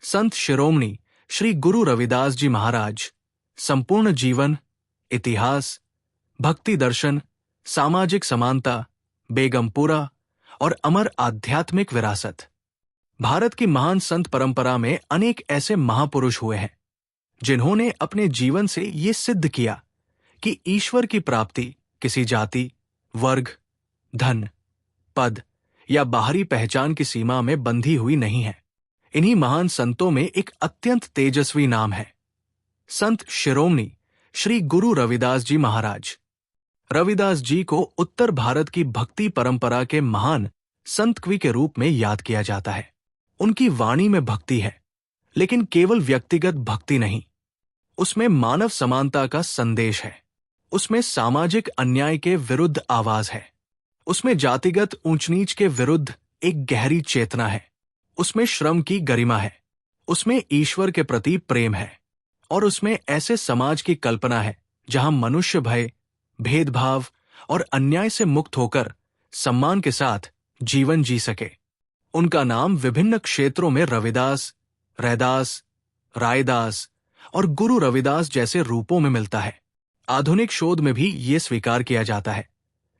संत शिरोमणि श्री गुरु रविदास जी महाराज संपूर्ण जीवन, इतिहास, भक्ति दर्शन, सामाजिक समानता, बेगमपुरा और अमर आध्यात्मिक विरासत। भारत की महान संत परंपरा में अनेक ऐसे महापुरुष हुए हैं जिन्होंने अपने जीवन से ये सिद्ध किया कि ईश्वर की प्राप्ति किसी जाति, वर्ग, धन, पद या बाहरी पहचान की सीमा में बंधी हुई नहीं है। इन्हीं महान संतों में एक अत्यंत तेजस्वी नाम है, संत शिरोमणि श्री गुरु रविदास जी महाराज। रविदास जी को उत्तर भारत की भक्ति परंपरा के महान संत कवि के रूप में याद किया जाता है। उनकी वाणी में भक्ति है, लेकिन केवल व्यक्तिगत भक्ति नहीं, उसमें मानव समानता का संदेश है, उसमें सामाजिक अन्याय के विरुद्ध आवाज है, उसमें जातिगत ऊंच नीच के विरुद्ध एक गहरी चेतना है, उसमें श्रम की गरिमा है, उसमें ईश्वर के प्रति प्रेम है और उसमें ऐसे समाज की कल्पना है जहां मनुष्य भय, भेदभाव और अन्याय से मुक्त होकर सम्मान के साथ जीवन जी सके। उनका नाम विभिन्न क्षेत्रों में रविदास, रैदास, रायदास और गुरु रविदास जैसे रूपों में मिलता है। आधुनिक शोध में भी ये स्वीकार किया जाता है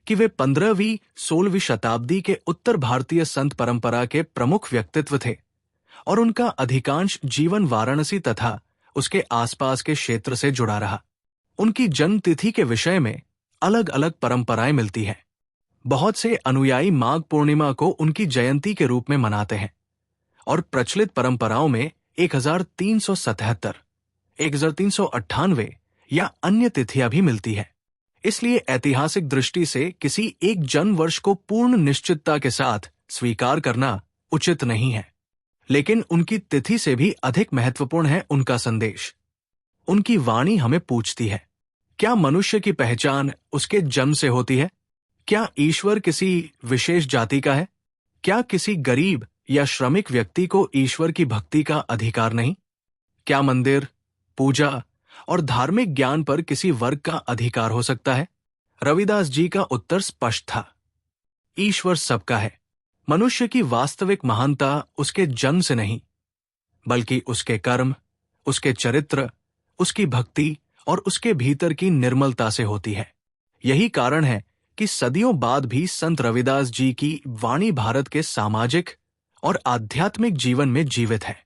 कि वे 15वीं-16वीं शताब्दी के उत्तर भारतीय संत परंपरा के प्रमुख व्यक्तित्व थे और उनका अधिकांश जीवन वाराणसी तथा उसके आसपास के क्षेत्र से जुड़ा रहा। उनकी जन्म तिथि के विषय में अलग अलग परंपराएं मिलती हैं। बहुत से अनुयायी माघ पूर्णिमा को उनकी जयंती के रूप में मनाते हैं और प्रचलित परंपराओं में 1377, 1398 या अन्य तिथियां भी मिलती है। इसलिए ऐतिहासिक दृष्टि से किसी एक जन्म वर्ष को पूर्ण निश्चितता के साथ स्वीकार करना उचित नहीं है, लेकिन उनकी तिथि से भी अधिक महत्वपूर्ण है उनका संदेश। उनकी वाणी हमें पूछती है, क्या मनुष्य की पहचान उसके जन्म से होती है? क्या ईश्वर किसी विशेष जाति का है? क्या किसी गरीब या श्रमिक व्यक्ति को ईश्वर की भक्ति का अधिकार नहीं? क्या मंदिर, पूजा और धार्मिक ज्ञान पर किसी वर्ग का अधिकार हो सकता है? रविदास जी का उत्तर स्पष्ट था, ईश्वर सबका है। मनुष्य की वास्तविक महानता उसके जन्म से नहीं, बल्कि उसके कर्म, उसके चरित्र, उसकी भक्ति और उसके भीतर की निर्मलता से होती है। यही कारण है कि सदियों बाद भी संत रविदास जी की वाणी भारत के सामाजिक और आध्यात्मिक जीवन में जीवित है।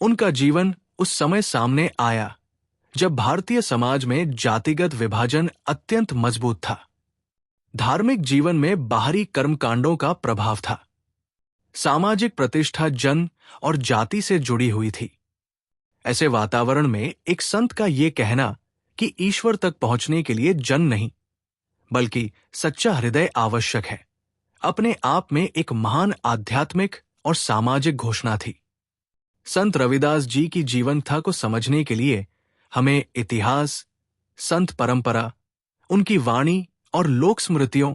उनका जीवन उस समय सामने आया जब भारतीय समाज में जातिगत विभाजन अत्यंत मजबूत था। धार्मिक जीवन में बाहरी कर्मकांडों का प्रभाव था। सामाजिक प्रतिष्ठा जन और जाति से जुड़ी हुई थी। ऐसे वातावरण में एक संत का ये कहना कि ईश्वर तक पहुंचने के लिए जन नहीं, बल्कि सच्चा हृदय आवश्यक है, अपने आप में एक महान आध्यात्मिक और सामाजिक घोषणा थी। संत रविदास जी की जीवनकथा को समझने के लिए हमें इतिहास, संत परंपरा, उनकी वाणी और लोक स्मृतियों,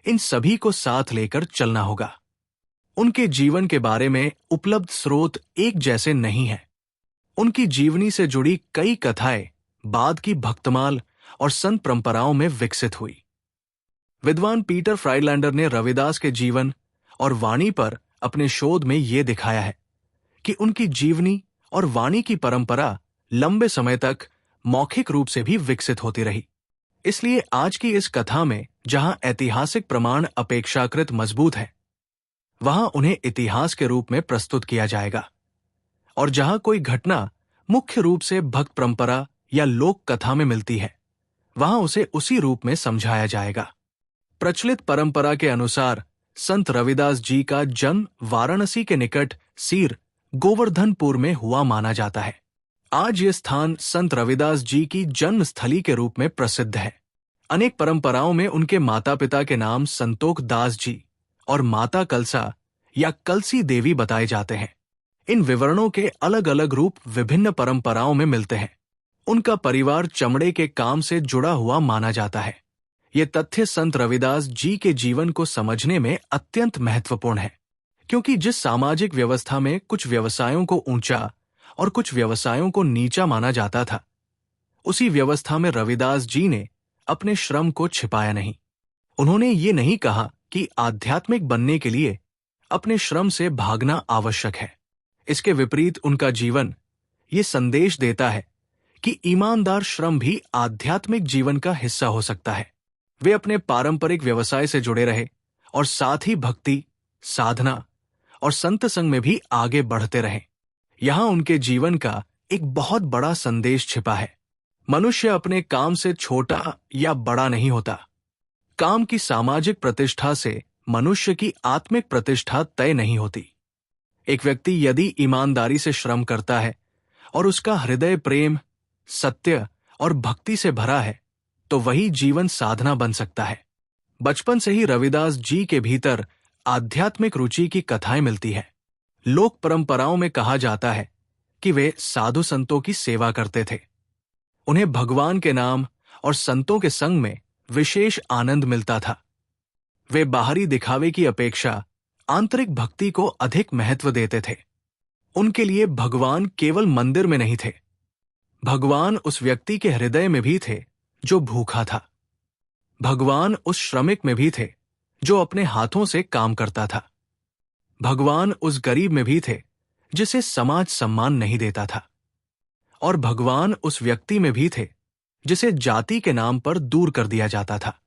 इन सभी को साथ लेकर चलना होगा। उनके जीवन के बारे में उपलब्ध स्रोत एक जैसे नहीं हैं। उनकी जीवनी से जुड़ी कई कथाएं बाद की भक्तमाल और संत परंपराओं में विकसित हुई। विद्वान पीटर फ्राइडलैंडर ने रविदास के जीवन और वाणी पर अपने शोध में ये दिखाया है कि उनकी जीवनी और वाणी की परंपरा लंबे समय तक मौखिक रूप से भी विकसित होती रही। इसलिए आज की इस कथा में जहां ऐतिहासिक प्रमाण अपेक्षाकृत मजबूत है, वहां उन्हें इतिहास के रूप में प्रस्तुत किया जाएगा, और जहां कोई घटना मुख्य रूप से भक्त परंपरा या लोक कथा में मिलती है, वहां उसे उसी रूप में समझाया जाएगा। प्रचलित परंपरा के अनुसार संत रविदास जी का जन्म वाराणसी के निकट सीर, गोवर्धनपुर में हुआ माना जाता है। आज ये स्थान संत रविदास जी की जन्म स्थली के रूप में प्रसिद्ध है। अनेक परंपराओं में उनके माता पिता के नाम संतोख दास जी और माता कलसा या कलसी देवी बताए जाते हैं। इन विवरणों के अलग अलग रूप विभिन्न परंपराओं में मिलते हैं। उनका परिवार चमड़े के काम से जुड़ा हुआ माना जाता है। ये तथ्य संत रविदास जी के जीवन को समझने में अत्यंत महत्वपूर्ण है, क्योंकि जिस सामाजिक व्यवस्था में कुछ व्यवसायों को ऊंचा और कुछ व्यवसायों को नीचा माना जाता था, उसी व्यवस्था में रविदास जी ने अपने श्रम को छिपाया नहीं। उन्होंने ये नहीं कहा कि आध्यात्मिक बनने के लिए अपने श्रम से भागना आवश्यक है। इसके विपरीत उनका जीवन ये संदेश देता है कि ईमानदार श्रम भी आध्यात्मिक जीवन का हिस्सा हो सकता है। वे अपने पारंपरिक व्यवसाय से जुड़े रहे और साथ ही भक्ति, साधना और संत संग में भी आगे बढ़ते रहे। यहां उनके जीवन का एक बहुत बड़ा संदेश छिपा है। मनुष्य अपने काम से छोटा या बड़ा नहीं होता। काम की सामाजिक प्रतिष्ठा से मनुष्य की आत्मिक प्रतिष्ठा तय नहीं होती। एक व्यक्ति यदि ईमानदारी से श्रम करता है और उसका हृदय प्रेम, सत्य और भक्ति से भरा है, तो वही जीवन साधना बन सकता है। बचपन से ही रविदास जी के भीतर आध्यात्मिक रुचि की कथाएं मिलती है। लोक परंपराओं में कहा जाता है कि वे साधु संतों की सेवा करते थे। उन्हें भगवान के नाम और संतों के संग में विशेष आनंद मिलता था। वे बाहरी दिखावे की अपेक्षा आंतरिक भक्ति को अधिक महत्व देते थे। उनके लिए भगवान केवल मंदिर में नहीं थे, भगवान उस व्यक्ति के हृदय में भी थे जो भूखा था। भगवान उस श्रमिक में भी थे जो अपने हाथों से काम करता था। भगवान उस गरीब में भी थे जिसे समाज सम्मान नहीं देता था। और भगवान उस व्यक्ति में भी थे जिसे जाति के नाम पर दूर कर दिया जाता था।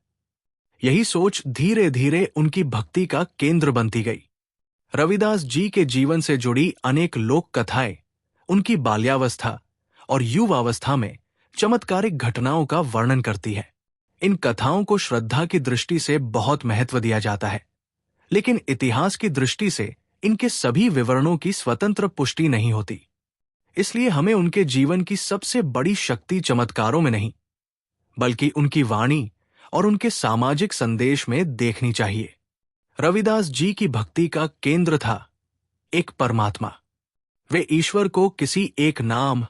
यही सोच धीरे धीरे उनकी भक्ति का केंद्र बनती गई। रविदास जी के जीवन से जुड़ी अनेक लोक कथाएं उनकी बाल्यावस्था और युवावस्था में चमत्कारिक घटनाओं का वर्णन करती है। इन कथाओं को श्रद्धा की दृष्टि से बहुत महत्व दिया जाता है, लेकिन इतिहास की दृष्टि से इनके सभी विवरणों की स्वतंत्र पुष्टि नहीं होती। इसलिए हमें उनके जीवन की सबसे बड़ी शक्ति चमत्कारों में नहीं, बल्कि उनकी वाणी और उनके सामाजिक संदेश में देखनी चाहिए। रविदास जी की भक्ति का केंद्र था एक परमात्मा। वे ईश्वर को किसी एक नाम,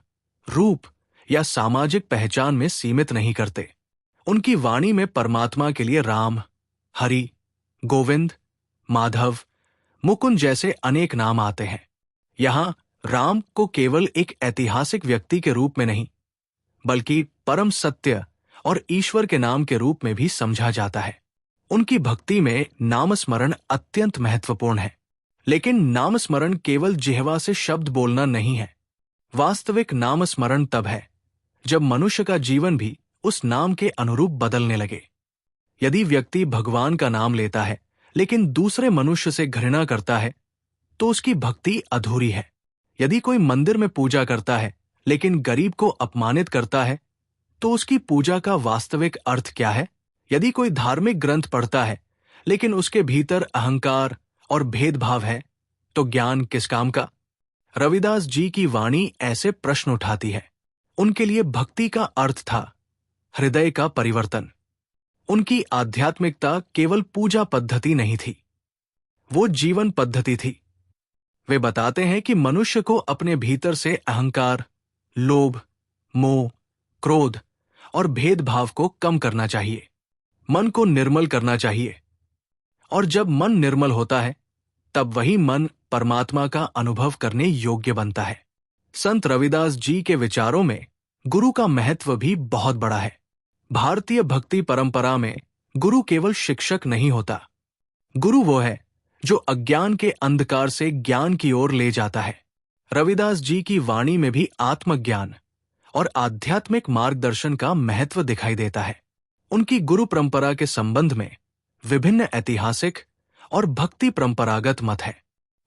रूप या सामाजिक पहचान में सीमित नहीं करते। उनकी वाणी में परमात्मा के लिए राम, हरि, गोविंद, माधव, मुकुंद जैसे अनेक नाम आते हैं। यहां राम को केवल एक ऐतिहासिक व्यक्ति के रूप में नहीं, बल्कि परम सत्य और ईश्वर के नाम के रूप में भी समझा जाता है। उनकी भक्ति में नामस्मरण अत्यंत महत्वपूर्ण है, लेकिन नामस्मरण केवल जिह्वा से शब्द बोलना नहीं है। वास्तविक नामस्मरण तब है जब मनुष्य का जीवन भी उस नाम के अनुरूप बदलने लगे। यदि व्यक्ति भगवान का नाम लेता है लेकिन दूसरे मनुष्य से घृणा करता है, तो उसकी भक्ति अधूरी है। यदि कोई मंदिर में पूजा करता है लेकिन गरीब को अपमानित करता है, तो उसकी पूजा का वास्तविक अर्थ क्या है? यदि कोई धार्मिक ग्रंथ पढ़ता है लेकिन उसके भीतर अहंकार और भेदभाव है, तो ज्ञान किस काम का? रविदास जी की वाणी ऐसे प्रश्न उठाती है। उनके लिए भक्ति का अर्थ था हृदय का परिवर्तन। उनकी आध्यात्मिकता केवल पूजा पद्धति नहीं थी, वो जीवन पद्धति थी। वे बताते हैं कि मनुष्य को अपने भीतर से अहंकार, लोभ, मोह, क्रोध और भेदभाव को कम करना चाहिए। मन को निर्मल करना चाहिए। और जब मन निर्मल होता है, तब वही मन परमात्मा का अनुभव करने योग्य बनता है। संत रविदास जी के विचारों में गुरु का महत्व भी बहुत बड़ा है। भारतीय भक्ति परंपरा में गुरु केवल शिक्षक नहीं होता। गुरु वो है जो अज्ञान के अंधकार से ज्ञान की ओर ले जाता है। रविदास जी की वाणी में भी आत्मज्ञान और आध्यात्मिक मार्गदर्शन का महत्व दिखाई देता है। उनकी गुरु परंपरा के संबंध में विभिन्न ऐतिहासिक और भक्ति परंपरागत मत है।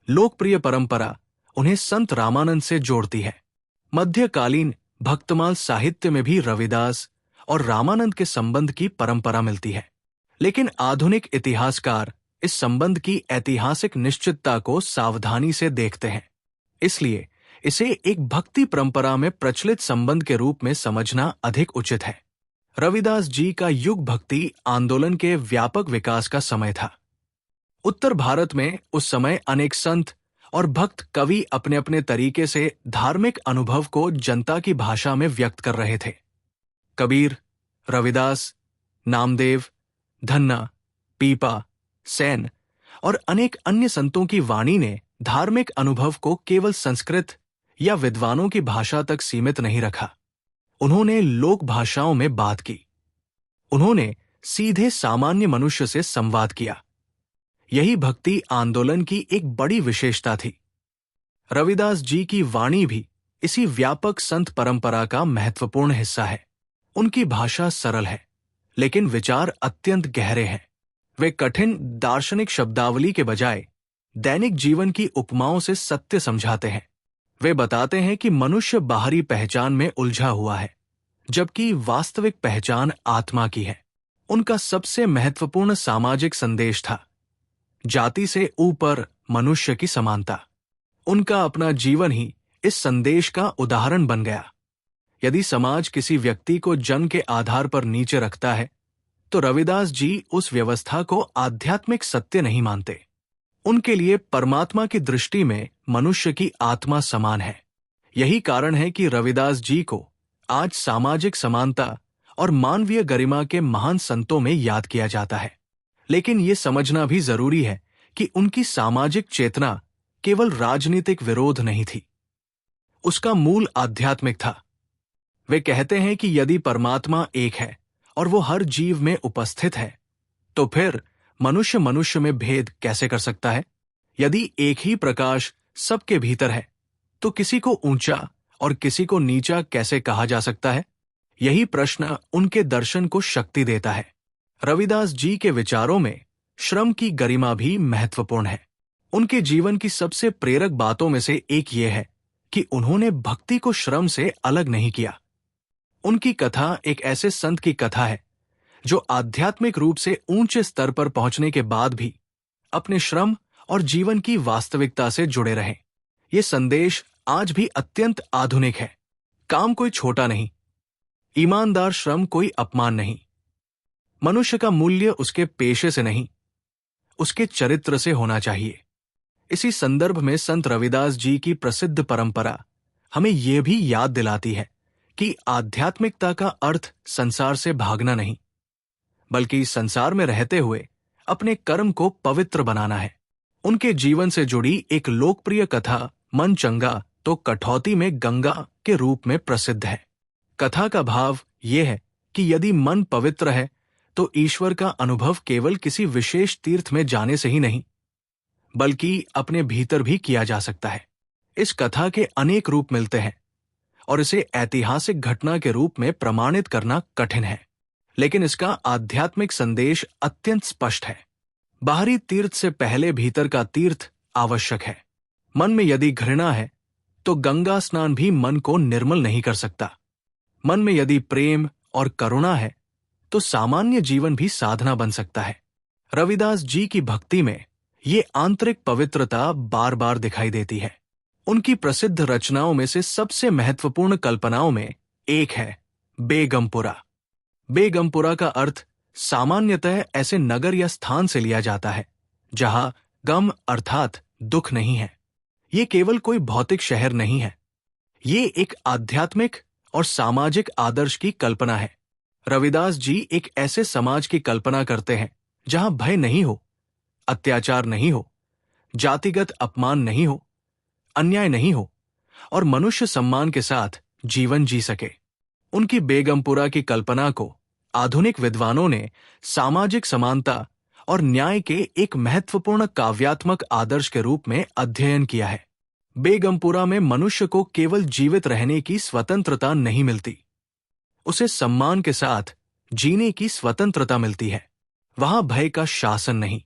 लोकप्रिय परंपरा उन्हें संत रामानंद से जोड़ती है। मध्यकालीन भक्तमाल साहित्य में भी रविदास और रामानंद के संबंध की परंपरा मिलती है, लेकिन आधुनिक इतिहासकार इस संबंध की ऐतिहासिक निश्चितता को सावधानी से देखते हैं। इसलिए इसे एक भक्ति परंपरा में प्रचलित संबंध के रूप में समझना अधिक उचित है। रविदास जी का युग भक्ति आंदोलन के व्यापक विकास का समय था। उत्तर भारत में उस समय अनेक संत और भक्त कवि अपने अपने तरीके से धार्मिक अनुभव को जनता की भाषा में व्यक्त कर रहे थे। कबीर, रविदास, नामदेव, धन्ना, पीपा, सेन और अनेक अन्य संतों की वाणी ने धार्मिक अनुभव को केवल संस्कृत या विद्वानों की भाषा तक सीमित नहीं रखा। उन्होंने लोक भाषाओं में बात की। उन्होंने सीधे सामान्य मनुष्य से संवाद किया। यही भक्ति आंदोलन की एक बड़ी विशेषता थी। रविदास जी की वाणी भी इसी व्यापक संत परंपरा का महत्वपूर्ण हिस्सा है। उनकी भाषा सरल है, लेकिन विचार अत्यंत गहरे हैं। वे कठिन दार्शनिक शब्दावली के बजाय दैनिक जीवन की उपमाओं से सत्य समझाते हैं। वे बताते हैं कि मनुष्य बाहरी पहचान में उलझा हुआ है, जबकि वास्तविक पहचान आत्मा की है। उनका सबसे महत्वपूर्ण सामाजिक संदेश था जाति से ऊपर मनुष्य की समानता। उनका अपना जीवन ही इस संदेश का उदाहरण बन गया। यदि समाज किसी व्यक्ति को जन्म के आधार पर नीचे रखता है, तो रविदास जी उस व्यवस्था को आध्यात्मिक सत्य नहीं मानते। उनके लिए परमात्मा की दृष्टि में मनुष्य की आत्मा समान है। यही कारण है कि रविदास जी को आज सामाजिक समानता और मानवीय गरिमा के महान संतों में याद किया जाता है। लेकिन ये समझना भी जरूरी है कि उनकी सामाजिक चेतना केवल राजनीतिक विरोध नहीं थी, उसका मूल आध्यात्मिक था। वे कहते हैं कि यदि परमात्मा एक है और वो हर जीव में उपस्थित है, तो फिर मनुष्य मनुष्य में भेद कैसे कर सकता है? यदि एक ही प्रकाश सबके भीतर है, तो किसी को ऊंचा और किसी को नीचा कैसे कहा जा सकता है? यही प्रश्न उनके दर्शन को शक्ति देता है। रविदास जी के विचारों में श्रम की गरिमा भी महत्वपूर्ण है। उनके जीवन की सबसे प्रेरक बातों में से एक ये है कि उन्होंने भक्ति को श्रम से अलग नहीं किया। उनकी कथा एक ऐसे संत की कथा है जो आध्यात्मिक रूप से ऊंचे स्तर पर पहुंचने के बाद भी अपने श्रम और जीवन की वास्तविकता से जुड़े रहे। ये संदेश आज भी अत्यंत आधुनिक है। काम कोई छोटा नहीं, ईमानदार श्रम कोई अपमान नहीं, मनुष्य का मूल्य उसके पेशे से नहीं, उसके चरित्र से होना चाहिए। इसी संदर्भ में संत रविदास जी की प्रसिद्ध परंपरा हमें यह भी याद दिलाती है कि आध्यात्मिकता का अर्थ संसार से भागना नहीं, बल्कि संसार में रहते हुए अपने कर्म को पवित्र बनाना है। उनके जीवन से जुड़ी एक लोकप्रिय कथा मन चंगा तो कठौती में गंगा के रूप में प्रसिद्ध है। कथा का भाव यह है कि यदि मन पवित्र है, तो ईश्वर का अनुभव केवल किसी विशेष तीर्थ में जाने से ही नहीं, बल्कि अपने भीतर भी किया जा सकता है। इस कथा के अनेक रूप मिलते हैं और इसे ऐतिहासिक घटना के रूप में प्रमाणित करना कठिन है, लेकिन इसका आध्यात्मिक संदेश अत्यंत स्पष्ट है। बाहरी तीर्थ से पहले भीतर का तीर्थ आवश्यक है। मन में यदि घृणा है, तो गंगा स्नान भी मन को निर्मल नहीं कर सकता। मन में यदि प्रेम और करुणा है, तो सामान्य जीवन भी साधना बन सकता है। रविदास जी की भक्ति में ये आंतरिक पवित्रता बार बार दिखाई देती है। उनकी प्रसिद्ध रचनाओं में से सबसे महत्वपूर्ण कल्पनाओं में एक है बेगमपुरा। बेगमपुरा का अर्थ सामान्यतः ऐसे नगर या स्थान से लिया जाता है जहां गम अर्थात दुख नहीं है। ये केवल कोई भौतिक शहर नहीं है, ये एक आध्यात्मिक और सामाजिक आदर्श की कल्पना है। रविदास जी एक ऐसे समाज की कल्पना करते हैं जहां भय नहीं हो, अत्याचार नहीं हो, जातिगत अपमान नहीं हो, अन्याय नहीं हो और मनुष्य सम्मान के साथ जीवन जी सके। उनकी बेगमपुरा की कल्पना को आधुनिक विद्वानों ने सामाजिक समानता और न्याय के एक महत्वपूर्ण काव्यात्मक आदर्श के रूप में अध्ययन किया है। बेगमपुरा में मनुष्य को केवल जीवित रहने की स्वतंत्रता नहीं मिलती, उसे सम्मान के साथ जीने की स्वतंत्रता मिलती है। वहां भय का शासन नहीं,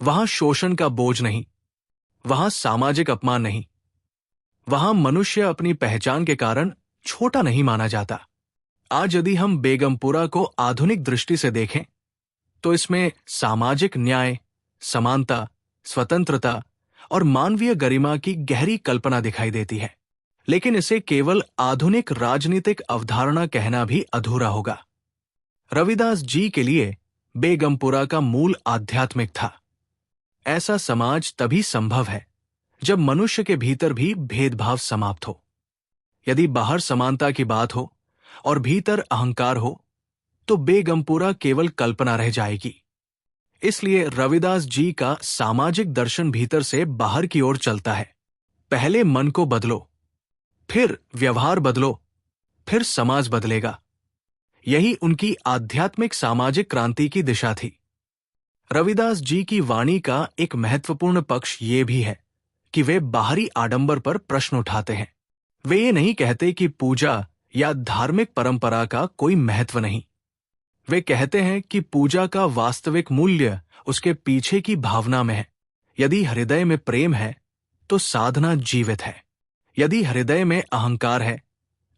वहां शोषण का बोझ नहीं, वहां सामाजिक अपमान नहीं, वहां मनुष्य अपनी पहचान के कारण छोटा नहीं माना जाता। आज यदि हम बेगमपुरा को आधुनिक दृष्टि से देखें, तो इसमें सामाजिक न्याय, समानता, स्वतंत्रता और मानवीय गरिमा की गहरी कल्पना दिखाई देती है। लेकिन इसे केवल आधुनिक राजनीतिक अवधारणा कहना भी अधूरा होगा। रविदास जी के लिए बेगमपुरा का मूल आध्यात्मिक था। ऐसा समाज तभी संभव है जब मनुष्य के भीतर भी भेदभाव समाप्त हो। यदि बाहर समानता की बात हो और भीतर अहंकार हो, तो बेगमपुरा केवल कल्पना रह जाएगी। इसलिए रविदास जी का सामाजिक दर्शन भीतर से बाहर की ओर चलता है। पहले मन को बदलो, फिर व्यवहार बदलो, फिर समाज बदलेगा। यही उनकी आध्यात्मिक सामाजिक क्रांति की दिशा थी। रविदास जी की वाणी का एक महत्वपूर्ण पक्ष ये भी है कि वे बाहरी आडंबर पर प्रश्न उठाते हैं। वे ये नहीं कहते कि पूजा या धार्मिक परंपरा का कोई महत्व नहीं। वे कहते हैं कि पूजा का वास्तविक मूल्य उसके पीछे की भावना में है। यदि हृदय में प्रेम है तो साधना जीवित है। यदि हृदय में अहंकार है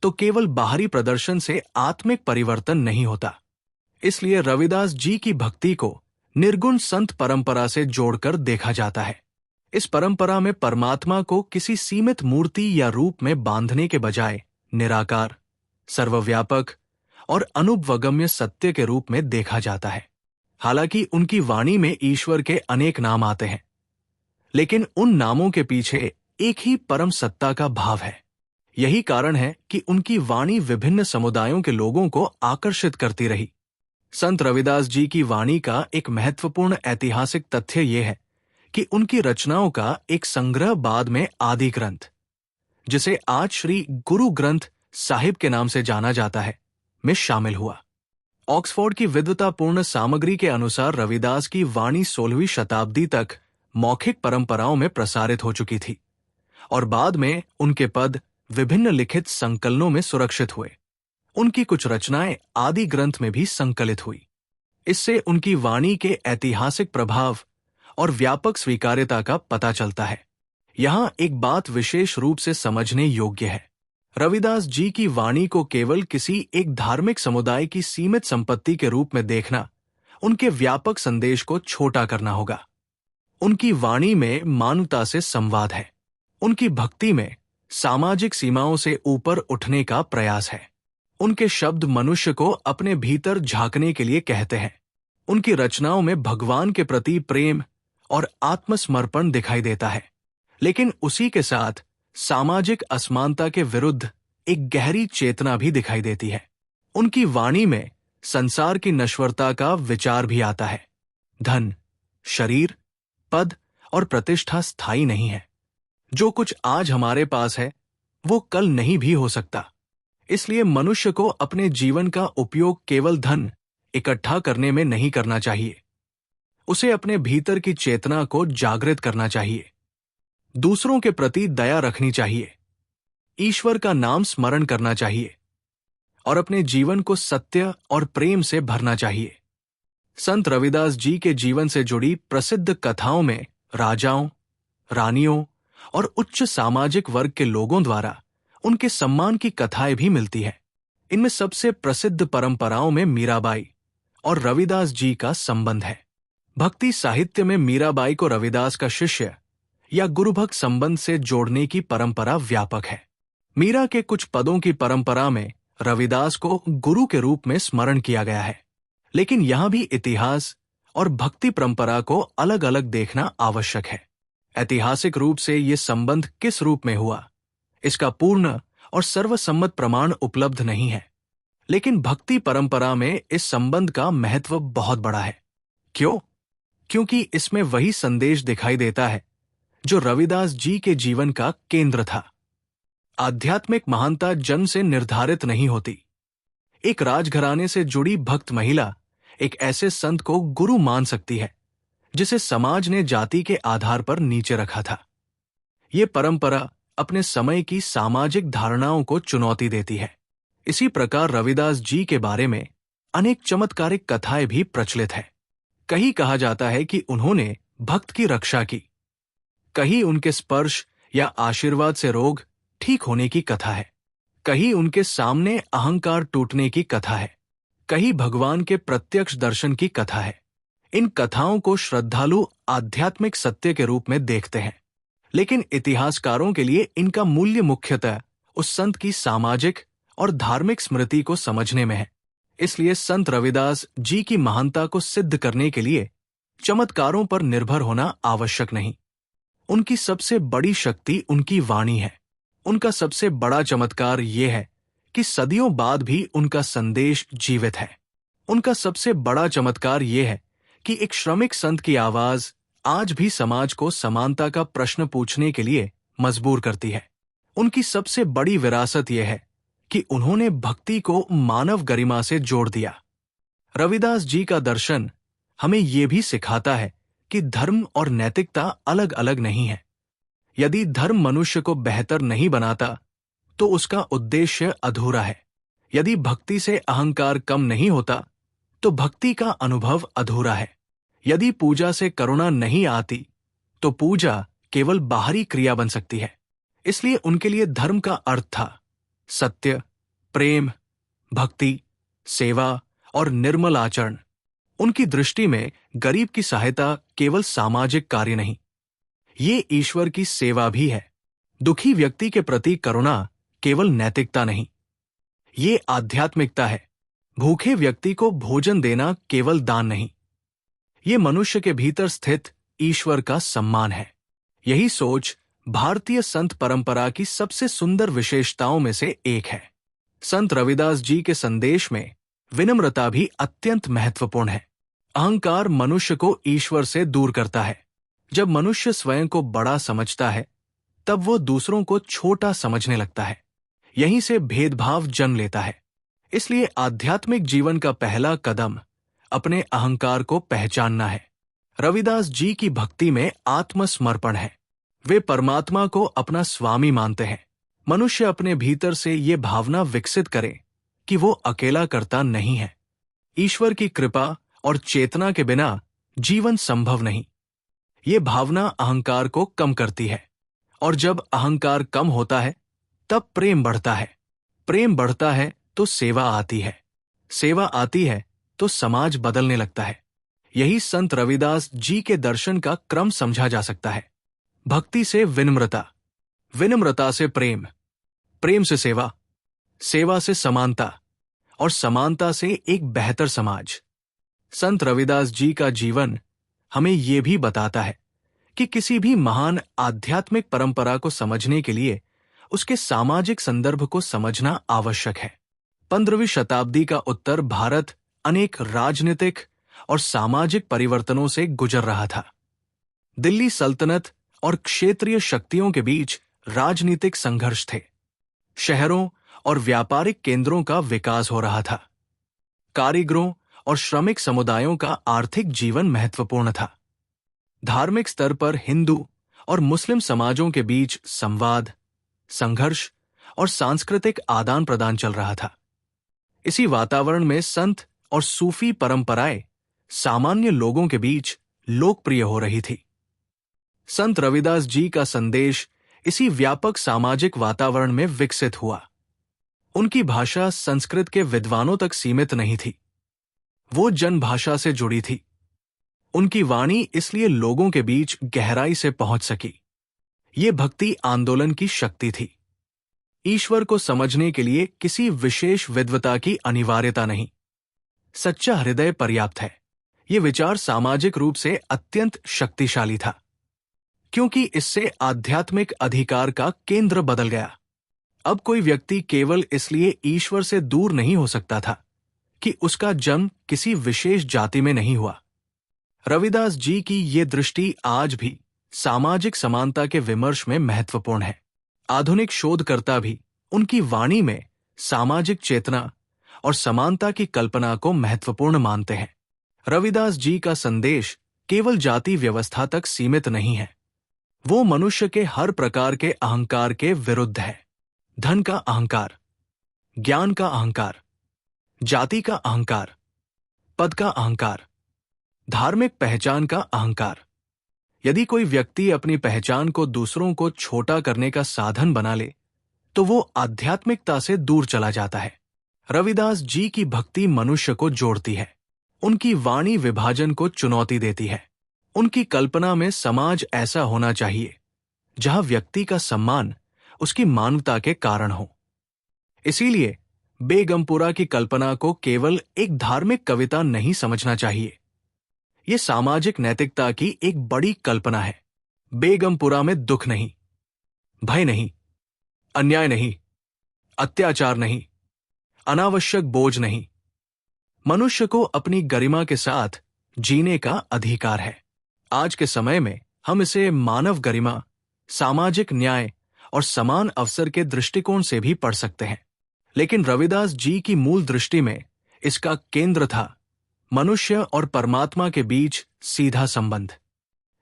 तो केवल बाहरी प्रदर्शन से आत्मिक परिवर्तन नहीं होता। इसलिए रविदास जी की भक्ति को निर्गुण संत परंपरा से जोड़कर देखा जाता है। इस परंपरा में परमात्मा को किसी सीमित मूर्ति या रूप में बांधने के बजाय निराकार, सर्वव्यापक और अनुभवगम्य सत्य के रूप में देखा जाता है। हालांकि उनकी वाणी में ईश्वर के अनेक नाम आते हैं, लेकिन उन नामों के पीछे एक ही परम सत्ता का भाव है। यही कारण है कि उनकी वाणी विभिन्न समुदायों के लोगों को आकर्षित करती रही। संत रविदास जी की वाणी का एक महत्वपूर्ण ऐतिहासिक तथ्य यह है कि उनकी रचनाओं का एक संग्रह बाद में आदि ग्रंथ, जिसे आज श्री गुरु ग्रंथ साहिब के नाम से जाना जाता है, में शामिल हुआ। ऑक्सफोर्ड की विद्वतापूर्ण सामग्री के अनुसार रविदास की वाणी 16वीं शताब्दी तक मौखिक परंपराओं में प्रसारित हो चुकी थी और बाद में उनके पद विभिन्न लिखित संकलनों में सुरक्षित हुए। उनकी कुछ रचनाएं आदि ग्रंथ में भी संकलित हुई। इससे उनकी वाणी के ऐतिहासिक प्रभाव और व्यापक स्वीकार्यता का पता चलता है। यहां एक बात विशेष रूप से समझने योग्य है। रविदास जी की वाणी को केवल किसी एक धार्मिक समुदाय की सीमित संपत्ति के रूप में देखना उनके व्यापक संदेश को छोटा करना होगा। उनकी वाणी में मानवता से संवाद है। उनकी भक्ति में सामाजिक सीमाओं से ऊपर उठने का प्रयास है। उनके शब्द मनुष्य को अपने भीतर झांकने के लिए कहते हैं। उनकी रचनाओं में भगवान के प्रति प्रेम और आत्मसमर्पण दिखाई देता है, लेकिन उसी के साथ सामाजिक असमानता के विरुद्ध एक गहरी चेतना भी दिखाई देती है। उनकी वाणी में संसार की नश्वरता का विचार भी आता है। धन, शरीर, पद और प्रतिष्ठा स्थायी नहीं है। जो कुछ आज हमारे पास है वो कल नहीं भी हो सकता। इसलिए मनुष्य को अपने जीवन का उपयोग केवल धन इकट्ठा करने में नहीं करना चाहिए। उसे अपने भीतर की चेतना को जागृत करना चाहिए, दूसरों के प्रति दया रखनी चाहिए, ईश्वर का नाम स्मरण करना चाहिए और अपने जीवन को सत्य और प्रेम से भरना चाहिए। संत रविदास जी के जीवन से जुड़ी प्रसिद्ध कथाओं में राजाओं, रानियों और उच्च सामाजिक वर्ग के लोगों द्वारा उनके सम्मान की कथाएं भी मिलती हैं। इनमें सबसे प्रसिद्ध परंपराओं में मीराबाई और रविदास जी का संबंध है। भक्ति साहित्य में मीराबाई को रविदास का शिष्य या गुरुभक्त संबंध से जोड़ने की परंपरा व्यापक है। मीरा के कुछ पदों की परंपरा में रविदास को गुरु के रूप में स्मरण किया गया है, लेकिन यहां भी इतिहास और भक्ति परंपरा को अलग अलग देखना आवश्यक है। ऐतिहासिक रूप से ये संबंध किस रूप में हुआ, इसका पूर्ण और सर्वसम्मत प्रमाण उपलब्ध नहीं है, लेकिन भक्ति परंपरा में इस संबंध का महत्व बहुत बड़ा है। क्यों? क्योंकि इसमें वही संदेश दिखाई देता है जो रविदास जी के जीवन का केंद्र था। आध्यात्मिक महानता जन्म से निर्धारित नहीं होती। एक राजघराने से जुड़ी भक्त महिला एक ऐसे संत को गुरु मान सकती है जिसे समाज ने जाति के आधार पर नीचे रखा था। ये परंपरा अपने समय की सामाजिक धारणाओं को चुनौती देती है। इसी प्रकार रविदास जी के बारे में अनेक चमत्कारिक कथाएं भी प्रचलित है। कहीं कहा जाता है कि उन्होंने भक्त की रक्षा की, कहीं उनके स्पर्श या आशीर्वाद से रोग ठीक होने की कथा है, कहीं उनके सामने अहंकार टूटने की कथा है, कहीं भगवान के प्रत्यक्ष दर्शन की कथा है। इन कथाओं को श्रद्धालु आध्यात्मिक सत्य के रूप में देखते हैं, लेकिन इतिहासकारों के लिए इनका मूल्य मुख्यतः उस संत की सामाजिक और धार्मिक स्मृति को समझने में है। इसलिए संत रविदास जी की महानता को सिद्ध करने के लिए चमत्कारों पर निर्भर होना आवश्यक नहीं। उनकी सबसे बड़ी शक्ति उनकी वाणी है। उनका सबसे बड़ा चमत्कार यह है कि सदियों बाद भी उनका संदेश जीवित है। उनका सबसे बड़ा चमत्कार यह है कि एक श्रमिक संत की आवाज आज भी समाज को समानता का प्रश्न पूछने के लिए मजबूर करती है। उनकी सबसे बड़ी विरासत यह है कि उन्होंने भक्ति को मानव गरिमा से जोड़ दिया। रविदास जी का दर्शन हमें यह भी सिखाता है कि धर्म और नैतिकता अलग अलग नहीं है। यदि धर्म मनुष्य को बेहतर नहीं बनाता तो उसका उद्देश्य अधूरा है। यदि भक्ति से अहंकार कम नहीं होता तो भक्ति का अनुभव अधूरा है। यदि पूजा से करुणा नहीं आती तो पूजा केवल बाहरी क्रिया बन सकती है। इसलिए उनके लिए धर्म का अर्थ था सत्य, प्रेम, भक्ति, सेवा और निर्मल आचरण। उनकी दृष्टि में गरीब की सहायता केवल सामाजिक कार्य नहीं, ये ईश्वर की सेवा भी है। दुखी व्यक्ति के प्रति करुणा केवल नैतिकता नहीं, ये आध्यात्मिकता है। भूखे व्यक्ति को भोजन देना केवल दान नहीं, ये मनुष्य के भीतर स्थित ईश्वर का सम्मान है। यही सोच भारतीय संत परंपरा की सबसे सुंदर विशेषताओं में से एक है। संत रविदास जी के संदेश में विनम्रता भी अत्यंत महत्वपूर्ण है। अहंकार मनुष्य को ईश्वर से दूर करता है। जब मनुष्य स्वयं को बड़ा समझता है तब वो दूसरों को छोटा समझने लगता है। यहीं से भेदभाव जन्म लेता है। इसलिए आध्यात्मिक जीवन का पहला कदम अपने अहंकार को पहचानना है। रविदास जी की भक्ति में आत्मसमर्पण है। वे परमात्मा को अपना स्वामी मानते हैं। मनुष्य अपने भीतर से ये भावना विकसित करे कि वो अकेला करता नहीं है। ईश्वर की कृपा और चेतना के बिना जीवन संभव नहीं। ये भावना अहंकार को कम करती है, और जब अहंकार कम होता है तब प्रेम बढ़ता है। प्रेम बढ़ता है तो सेवा आती है। सेवा आती है तो समाज बदलने लगता है। यही संत रविदास जी के दर्शन का क्रम समझा जा सकता है। भक्ति से विनम्रता, विनम्रता से प्रेम, प्रेम से सेवा, सेवा से समानता और समानता से एक बेहतर समाज। संत रविदास जी का जीवन हमें ये भी बताता है कि किसी भी महान आध्यात्मिक परंपरा को समझने के लिए उसके सामाजिक संदर्भ को समझना आवश्यक है। 15वीं शताब्दी का उत्तर भारत अनेक राजनीतिक और सामाजिक परिवर्तनों से गुजर रहा था। दिल्ली सल्तनत और क्षेत्रीय शक्तियों के बीच राजनीतिक संघर्ष थे। शहरों और व्यापारिक केंद्रों का विकास हो रहा था। कारीगरों और श्रमिक समुदायों का आर्थिक जीवन महत्वपूर्ण था। धार्मिक स्तर पर हिंदू और मुस्लिम समाजों के बीच संवाद, संघर्ष और सांस्कृतिक आदान प्रदान चल रहा था। इसी वातावरण में संत और सूफी परंपराएं सामान्य लोगों के बीच लोकप्रिय हो रही थी। संत रविदास जी का संदेश इसी व्यापक सामाजिक वातावरण में विकसित हुआ। उनकी भाषा संस्कृत के विद्वानों तक सीमित नहीं थी, वो जनभाषा से जुड़ी थी। उनकी वाणी इसलिए लोगों के बीच गहराई से पहुंच सकी। ये भक्ति आंदोलन की शक्ति थी। ईश्वर को समझने के लिए किसी विशेष विद्वता की अनिवार्यता नहीं, सच्चा हृदय पर्याप्त है। ये विचार सामाजिक रूप से अत्यंत शक्तिशाली था, क्योंकि इससे आध्यात्मिक अधिकार का केंद्र बदल गया। अब कोई व्यक्ति केवल इसलिए ईश्वर से दूर नहीं हो सकता था कि उसका जन्म किसी विशेष जाति में नहीं हुआ। रविदास जी की ये दृष्टि आज भी सामाजिक समानता के विमर्श में महत्वपूर्ण है। आधुनिक शोधकर्ता भी उनकी वाणी में सामाजिक चेतना और समानता की कल्पना को महत्वपूर्ण मानते हैं। रविदास जी का संदेश केवल जाति व्यवस्था तक सीमित नहीं है, वो मनुष्य के हर प्रकार के अहंकार के विरुद्ध है। धन का अहंकार, ज्ञान का अहंकार, जाति का अहंकार, पद का अहंकार, धार्मिक पहचान का अहंकार। यदि कोई व्यक्ति अपनी पहचान को दूसरों को छोटा करने का साधन बना ले तो वो आध्यात्मिकता से दूर चला जाता है। रविदास जी की भक्ति मनुष्य को जोड़ती है। उनकी वाणी विभाजन को चुनौती देती है। उनकी कल्पना में समाज ऐसा होना चाहिए जहां व्यक्ति का सम्मान उसकी मानवता के कारण हो। इसीलिए बेगमपुरा की कल्पना को केवल एक धार्मिक कविता नहीं समझना चाहिए, ये सामाजिक नैतिकता की एक बड़ी कल्पना है। बेगमपुरा में दुख नहीं, भय नहीं, अन्याय नहीं, अत्याचार नहीं, अनावश्यक बोझ नहीं। मनुष्य को अपनी गरिमा के साथ जीने का अधिकार है। आज के समय में हम इसे मानव गरिमा, सामाजिक न्याय और समान अवसर के दृष्टिकोण से भी पढ़ सकते हैं। लेकिन रविदास जी की मूल दृष्टि में इसका केंद्र था मनुष्य और परमात्मा के बीच सीधा संबंध।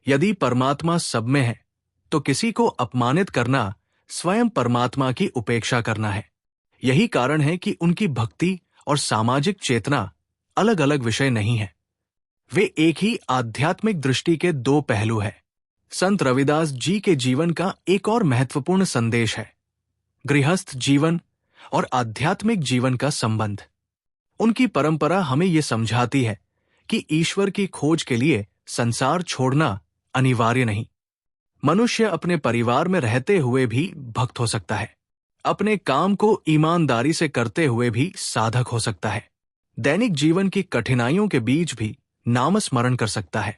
यदि परमात्मा सब में है तो किसी को अपमानित करना स्वयं परमात्मा की उपेक्षा करना है। यही कारण है कि उनकी भक्ति और सामाजिक चेतना अलग अलग विषय नहीं है, वे एक ही आध्यात्मिक दृष्टि के दो पहलू हैं। संत रविदास जी के जीवन का एक और महत्वपूर्ण संदेश है गृहस्थ जीवन और आध्यात्मिक जीवन का संबंध। उनकी परंपरा हमें यह समझाती है कि ईश्वर की खोज के लिए संसार छोड़ना अनिवार्य नहीं। मनुष्य अपने परिवार में रहते हुए भी भक्त हो सकता है, अपने काम को ईमानदारी से करते हुए भी साधक हो सकता है, दैनिक जीवन की कठिनाइयों के बीच भी नामस्मरण कर सकता है।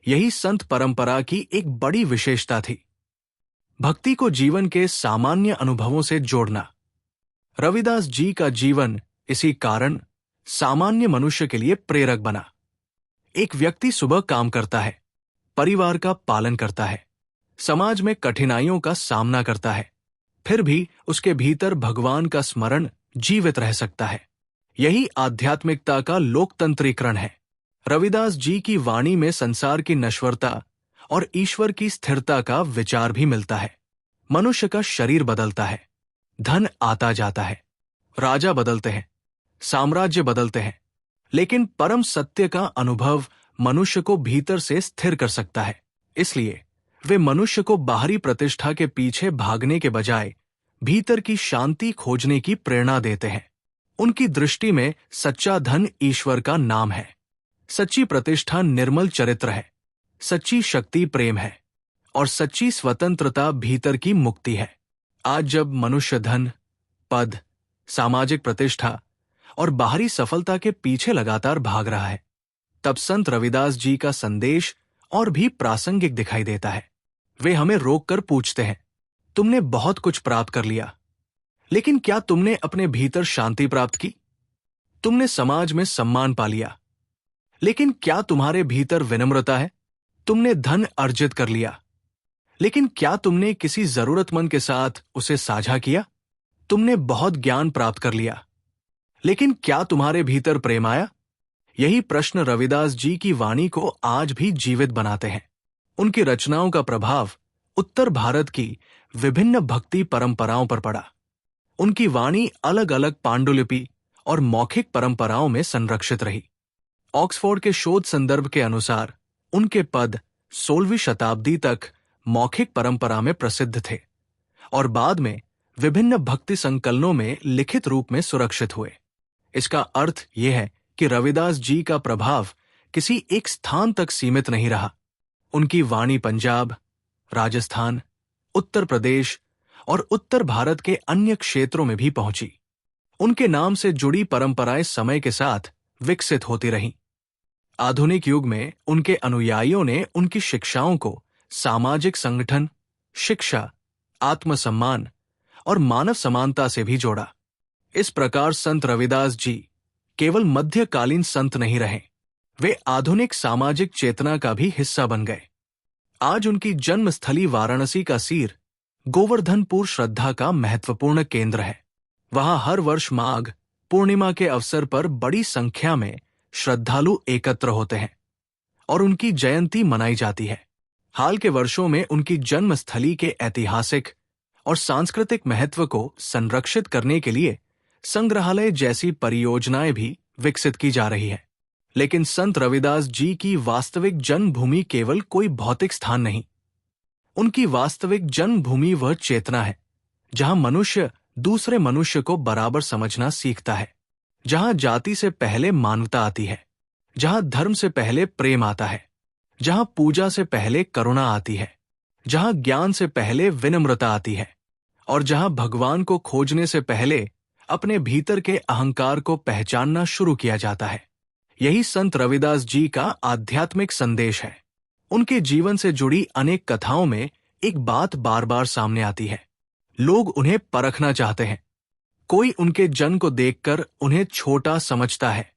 यही संत परंपरा की एक बड़ी विशेषता थी, भक्ति को जीवन के सामान्य अनुभवों से जोड़ना। रविदास जी का जीवन इसी कारण सामान्य मनुष्य के लिए प्रेरक बना। एक व्यक्ति सुबह काम करता है, परिवार का पालन करता है, समाज में कठिनाइयों का सामना करता है, फिर भी उसके भीतर भगवान का स्मरण जीवित रह सकता है। यही आध्यात्मिकता का लोकतंत्रीकरण है। रविदास जी की वाणी में संसार की नश्वरता और ईश्वर की स्थिरता का विचार भी मिलता है। मनुष्य का शरीर बदलता है, धन आता जाता है, राजा बदलते हैं, साम्राज्य बदलते हैं, लेकिन परम सत्य का अनुभव मनुष्य को भीतर से स्थिर कर सकता है। इसलिए वे मनुष्य को बाहरी प्रतिष्ठा के पीछे भागने के बजाय भीतर की शांति खोजने की प्रेरणा देते हैं। उनकी दृष्टि में सच्चा धन ईश्वर का नाम है, सच्ची प्रतिष्ठा निर्मल चरित्र है, सच्ची शक्ति प्रेम है और सच्ची स्वतंत्रता भीतर की मुक्ति है। आज जब मनुष्य धन, पद, सामाजिक प्रतिष्ठा और बाहरी सफलता के पीछे लगातार भाग रहा है, तब संत रविदास जी का संदेश और भी प्रासंगिक दिखाई देता है। वे हमें रोककर पूछते हैं, तुमने बहुत कुछ प्राप्त कर लिया, लेकिन क्या तुमने अपने भीतर शांति प्राप्त की? तुमने समाज में सम्मान पा लिया, लेकिन क्या तुम्हारे भीतर विनम्रता है? तुमने धन अर्जित कर लिया, लेकिन क्या तुमने किसी जरूरतमंद के साथ उसे साझा किया? तुमने बहुत ज्ञान प्राप्त कर लिया, लेकिन क्या तुम्हारे भीतर प्रेम आया? यही प्रश्न रविदास जी की वाणी को आज भी जीवित बनाते हैं। उनकी रचनाओं का प्रभाव उत्तर भारत की विभिन्न भक्ति परंपराओं पर पड़ा। उनकी वाणी अलग अलग पांडुलिपि और मौखिक परंपराओं में संरक्षित रही। ऑक्सफोर्ड के शोध संदर्भ के अनुसार उनके पद 16वीं शताब्दी तक मौखिक परंपरा में प्रसिद्ध थे और बाद में विभिन्न भक्ति संकलनों में लिखित रूप में सुरक्षित हुए। इसका अर्थ यह है कि रविदास जी का प्रभाव किसी एक स्थान तक सीमित नहीं रहा। उनकी वाणी पंजाब, राजस्थान, उत्तर प्रदेश और उत्तर भारत के अन्य क्षेत्रों में भी पहुंची। उनके नाम से जुड़ी परंपराएं समय के साथ विकसित होती रहीं। आधुनिक युग में उनके अनुयायियों ने उनकी शिक्षाओं को सामाजिक संगठन, शिक्षा, आत्मसम्मान और मानव समानता से भी जोड़ा। इस प्रकार संत रविदास जी केवल मध्यकालीन संत नहीं रहे, वे आधुनिक सामाजिक चेतना का भी हिस्सा बन गए। आज उनकी जन्मस्थली वाराणसी का सीर गोवर्धनपुर श्रद्धा का महत्वपूर्ण केंद्र है। वहां हर वर्ष माघ पूर्णिमा के अवसर पर बड़ी संख्या में श्रद्धालु एकत्र होते हैं और उनकी जयंती मनाई जाती है। हाल के वर्षों में उनकी जन्मस्थली के ऐतिहासिक और सांस्कृतिक महत्व को संरक्षित करने के लिए संग्रहालय जैसी परियोजनाएं भी विकसित की जा रही है। लेकिन संत रविदास जी की वास्तविक जन्मभूमि केवल कोई भौतिक स्थान नहीं। उनकी वास्तविक जन्मभूमि वह चेतना है जहां मनुष्य दूसरे मनुष्य को बराबर समझना सीखता है, जहां जाति से पहले मानवता आती है, जहां धर्म से पहले प्रेम आता है, जहां पूजा से पहले करुणा आती है, जहां ज्ञान से पहले विनम्रता आती है और जहां भगवान को खोजने से पहले अपने भीतर के अहंकार को पहचानना शुरू किया जाता है। यही संत रविदास जी का आध्यात्मिक संदेश है। उनके जीवन से जुड़ी अनेक कथाओं में एक बात बार बार सामने आती है, लोग उन्हें परखना चाहते हैं। कोई उनके जन्म को देखकर उन्हें छोटा समझता है,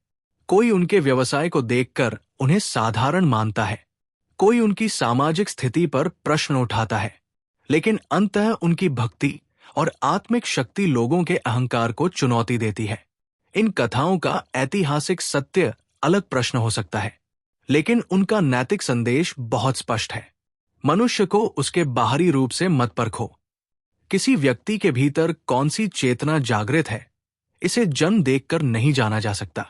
कोई उनके व्यवसाय को देखकर उन्हें साधारण मानता है, कोई उनकी सामाजिक स्थिति पर प्रश्न उठाता है, लेकिन अंततः उनकी भक्ति और आत्मिक शक्ति लोगों के अहंकार को चुनौती देती है। इन कथाओं का ऐतिहासिक सत्य अलग प्रश्न हो सकता है, लेकिन उनका नैतिक संदेश बहुत स्पष्ट है। मनुष्य को उसके बाहरी रूप से मत परखो। किसी व्यक्ति के भीतर कौन सी चेतना जागृत है, इसे जन्म देखकर नहीं जाना जा सकता।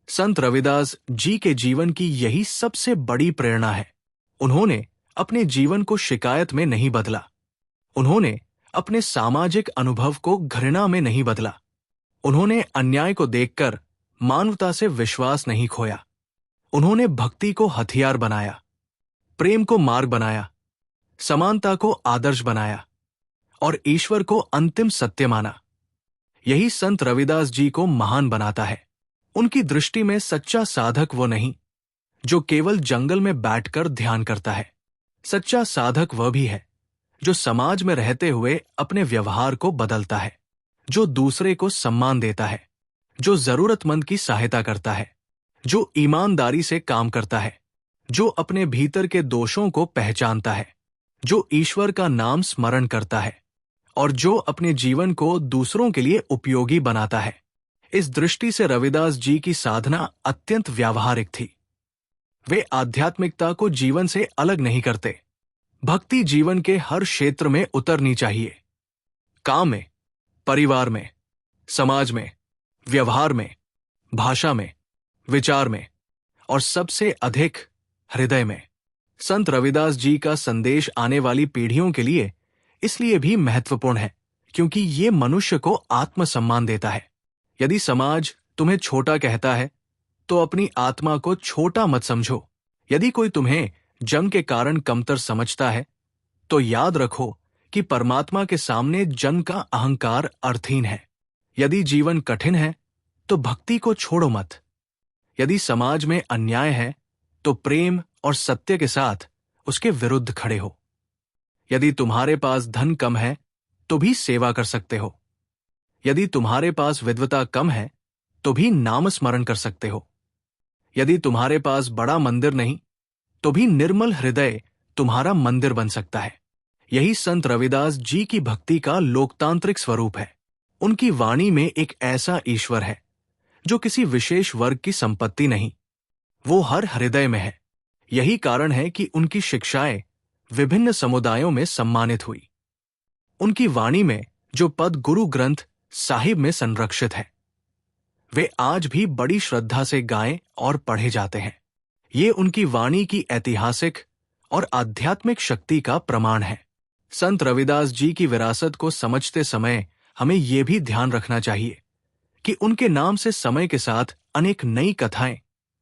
संत रविदास जी के जीवन की यही सबसे बड़ी प्रेरणा है। उन्होंने अपने जीवन को शिकायत में नहीं बदला। उन्होंने अपने सामाजिक अनुभव को घृणा में नहीं बदला। उन्होंने अन्याय को देखकर मानवता से विश्वास नहीं खोया। उन्होंने भक्ति को हथियार बनाया, प्रेम को मार्ग बनाया, समानता को आदर्श बनाया और ईश्वर को अंतिम सत्य माना। यही संत रविदास जी को महान बनाता है। उनकी दृष्टि में सच्चा साधक वो नहीं जो केवल जंगल में बैठकर ध्यान करता है। सच्चा साधक वह भी है जो समाज में रहते हुए अपने व्यवहार को बदलता है, जो दूसरे को सम्मान देता है, जो जरूरतमंद की सहायता करता है, जो ईमानदारी से काम करता है, जो अपने भीतर के दोषों को पहचानता है, जो ईश्वर का नाम स्मरण करता है और जो अपने जीवन को दूसरों के लिए उपयोगी बनाता है। इस दृष्टि से रविदास जी की साधना अत्यंत व्यावहारिक थी। वे आध्यात्मिकता को जीवन से अलग नहीं करते। भक्ति जीवन के हर क्षेत्र में उतरनी चाहिए। काम में, परिवार में, समाज में, व्यवहार में, भाषा में, विचार में और सबसे अधिक हृदय में। संत रविदास जी का संदेश आने वाली पीढ़ियों के लिए इसलिए भी महत्वपूर्ण है क्योंकि ये मनुष्य को आत्मसम्मान देता है। यदि समाज तुम्हें छोटा कहता है तो अपनी आत्मा को छोटा मत समझो। यदि कोई तुम्हें जन्म के कारण कमतर समझता है तो याद रखो कि परमात्मा के सामने जन्म का अहंकार अर्थहीन है। यदि जीवन कठिन है तो भक्ति को छोड़ो मत। यदि समाज में अन्याय है तो प्रेम और सत्य के साथ उसके विरुद्ध खड़े हो। यदि तुम्हारे पास धन कम है तो भी सेवा कर सकते हो। यदि तुम्हारे पास विद्वता कम है तो भी नाम स्मरण कर सकते हो। यदि तुम्हारे पास बड़ा मंदिर नहीं तो भी निर्मल हृदय तुम्हारा मंदिर बन सकता है। यही संत रविदास जी की भक्ति का लोकतांत्रिक स्वरूप है। उनकी वाणी में एक ऐसा ईश्वर है जो किसी विशेष वर्ग की संपत्ति नहीं, वो हर हृदय में है। यही कारण है कि उनकी शिक्षाएं विभिन्न समुदायों में सम्मानित हुई। उनकी वाणी में जो पद गुरु ग्रंथ साहिब में संरक्षित है वे आज भी बड़ी श्रद्धा से गाए और पढ़े जाते हैं। ये उनकी वाणी की ऐतिहासिक और आध्यात्मिक शक्ति का प्रमाण है। संत रविदास जी की विरासत को समझते समय हमें यह भी ध्यान रखना चाहिए कि उनके नाम से समय के साथ अनेक नई कथाएं,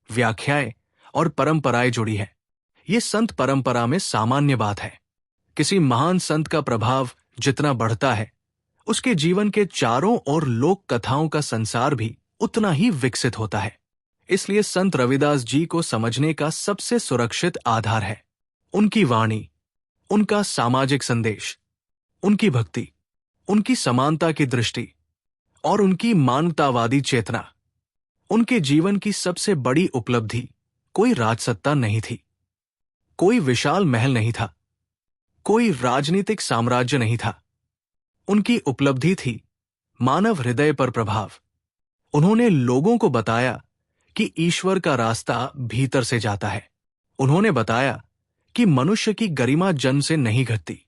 व्याख्याएं और परंपराएं जुड़ी हैं। ये संत परंपरा में सामान्य बात है। किसी महान संत का प्रभाव जितना बढ़ता है उसके जीवन के चारों ओर लोक कथाओं का संसार भी उतना ही विकसित होता है। इसलिए संत रविदास जी को समझने का सबसे सुरक्षित आधार है उनकी वाणी, उनका सामाजिक संदेश, उनकी भक्ति, उनकी समानता की दृष्टि और उनकी मानवतावादी चेतना। उनके जीवन की सबसे बड़ी उपलब्धि कोई राजसत्ता नहीं थी, कोई विशाल महल नहीं था, कोई राजनीतिक साम्राज्य नहीं था। उनकी उपलब्धि थी मानव हृदय पर प्रभाव। उन्होंने लोगों को बताया कि ईश्वर का रास्ता भीतर से जाता है। उन्होंने बताया कि मनुष्य की गरिमा जन्म से नहीं घटती।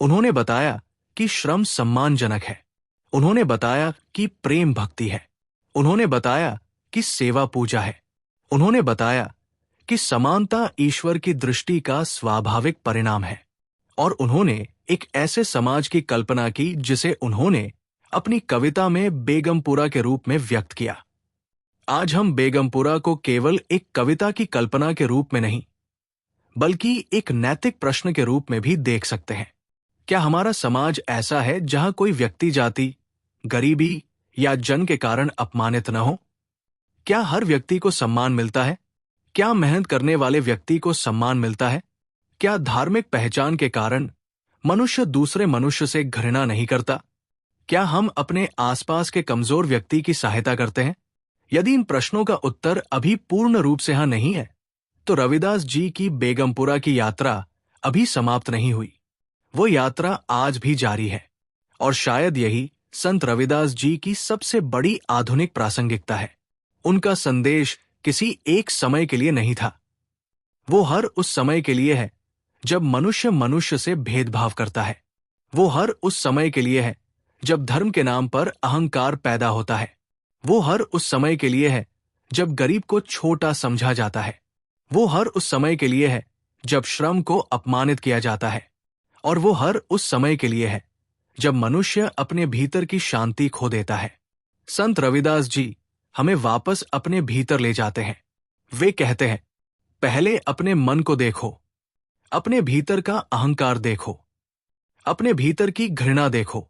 उन्होंने बताया कि श्रम सम्मानजनक है। उन्होंने बताया कि प्रेम भक्ति है। उन्होंने बताया कि सेवा पूजा है। उन्होंने बताया कि समानता ईश्वर की दृष्टि का स्वाभाविक परिणाम है। और उन्होंने एक ऐसे समाज की कल्पना की जिसे उन्होंने अपनी कविता में बेगमपुरा के रूप में व्यक्त किया। आज हम बेगमपुरा को केवल एक कविता की कल्पना के रूप में नहीं बल्कि एक नैतिक प्रश्न के रूप में भी देख सकते हैं। क्या हमारा समाज ऐसा है जहां कोई व्यक्ति जाति, गरीबी या जन्म के कारण अपमानित न हो? क्या हर व्यक्ति को सम्मान मिलता है? क्या मेहनत करने वाले व्यक्ति को सम्मान मिलता है? क्या धार्मिक पहचान के कारण मनुष्य दूसरे मनुष्य से घृणा नहीं करता? क्या हम अपने आसपास के कमजोर व्यक्ति की सहायता करते हैं? यदि इन प्रश्नों का उत्तर अभी पूर्ण रूप से हाँ नहीं है तो रविदास जी की बेगमपुरा की यात्रा अभी समाप्त नहीं हुई। वो यात्रा आज भी जारी है और शायद यही संत रविदास जी की सबसे बड़ी आधुनिक प्रासंगिकता है। उनका संदेश किसी एक समय के लिए नहीं था, वो हर उस समय के लिए है जब मनुष्य मनुष्य से भेदभाव करता है। वो हर उस समय के लिए है जब धर्म के नाम पर अहंकार पैदा होता है। वो हर उस समय के लिए है जब गरीब को छोटा समझा जाता है। वो हर उस समय के लिए है जब श्रम को अपमानित किया जाता है। और वो हर उस समय के लिए है जब मनुष्य अपने भीतर की शांति खो देता है। संत रविदास जी हमें वापस अपने भीतर ले जाते हैं। वे कहते हैं, पहले अपने मन को देखो, अपने भीतर का अहंकार देखो, अपने भीतर की घृणा देखो,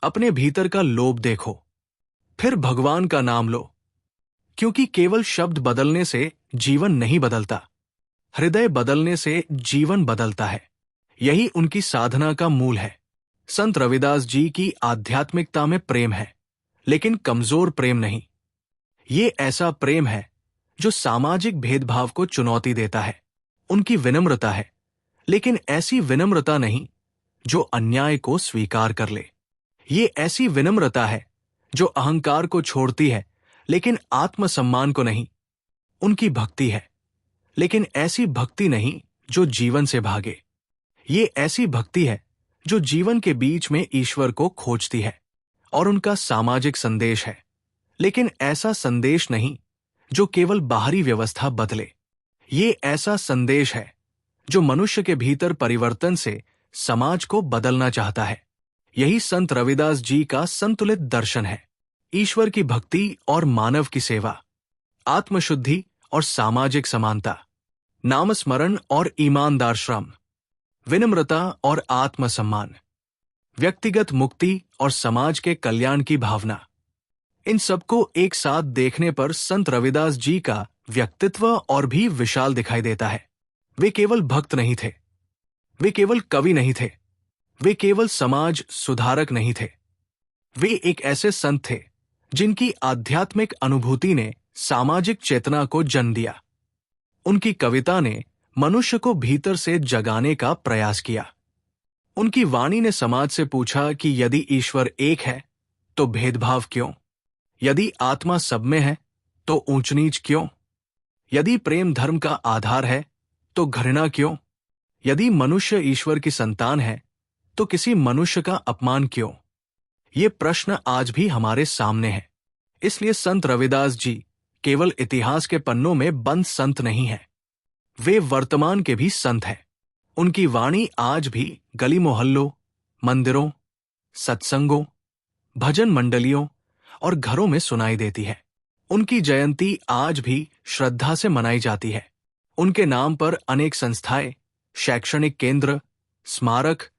अपने भीतर का लोभ देखो, फिर भगवान का नाम लो। क्योंकि केवल शब्द बदलने से जीवन नहीं बदलता, हृदय बदलने से जीवन बदलता है। यही उनकी साधना का मूल है। संत रविदास जी की आध्यात्मिकता में प्रेम है, लेकिन कमजोर प्रेम नहीं। ये ऐसा प्रेम है जो सामाजिक भेदभाव को चुनौती देता है। उनकी विनम्रता है, लेकिन ऐसी विनम्रता नहीं जो अन्याय को स्वीकार कर ले। ये ऐसी विनम्रता है जो अहंकार को छोड़ती है, लेकिन आत्मसम्मान को नहीं। उनकी भक्ति है, लेकिन ऐसी भक्ति नहीं जो जीवन से भागे। ये ऐसी भक्ति है जो जीवन के बीच में ईश्वर को खोजती है। और उनका सामाजिक संदेश है, लेकिन ऐसा संदेश नहीं जो केवल बाहरी व्यवस्था बदले। ये ऐसा संदेश है जो मनुष्य के भीतर परिवर्तन से समाज को बदलना चाहता है। यही संत रविदास जी का संतुलित दर्शन है। ईश्वर की भक्ति और मानव की सेवा, आत्मशुद्धि और सामाजिक समानता, नामस्मरण और ईमानदार श्रम, विनम्रता और आत्मसम्मान, व्यक्तिगत मुक्ति और समाज के कल्याण की भावना। इन सबको एक साथ देखने पर संत रविदास जी का व्यक्तित्व और भी विशाल दिखाई देता है। वे केवल भक्त नहीं थे, वे केवल कवि नहीं थे, वे केवल समाज सुधारक नहीं थे। वे एक ऐसे संत थे जिनकी आध्यात्मिक अनुभूति ने सामाजिक चेतना को जन्म दिया। उनकी कविता ने मनुष्य को भीतर से जगाने का प्रयास किया। उनकी वाणी ने समाज से पूछा कि यदि ईश्वर एक है तो भेदभाव क्यों? यदि आत्मा सब में है तो ऊंच नीच क्यों? यदि प्रेम धर्म का आधार है तो घृणा क्यों? यदि मनुष्य ईश्वर की संतान है तो किसी मनुष्य का अपमान क्यों? ये प्रश्न आज भी हमारे सामने है। इसलिए संत रविदास जी केवल इतिहास के पन्नों में बंद संत नहीं है, वे वर्तमान के भी संत हैं। उनकी वाणी आज भी गली मोहल्लों, मंदिरों, सत्संगों, भजन मंडलियों और घरों में सुनाई देती है। उनकी जयंती आज भी श्रद्धा से मनाई जाती है। उनके नाम पर अनेक संस्थाएं, शैक्षणिक केंद्र, स्मारक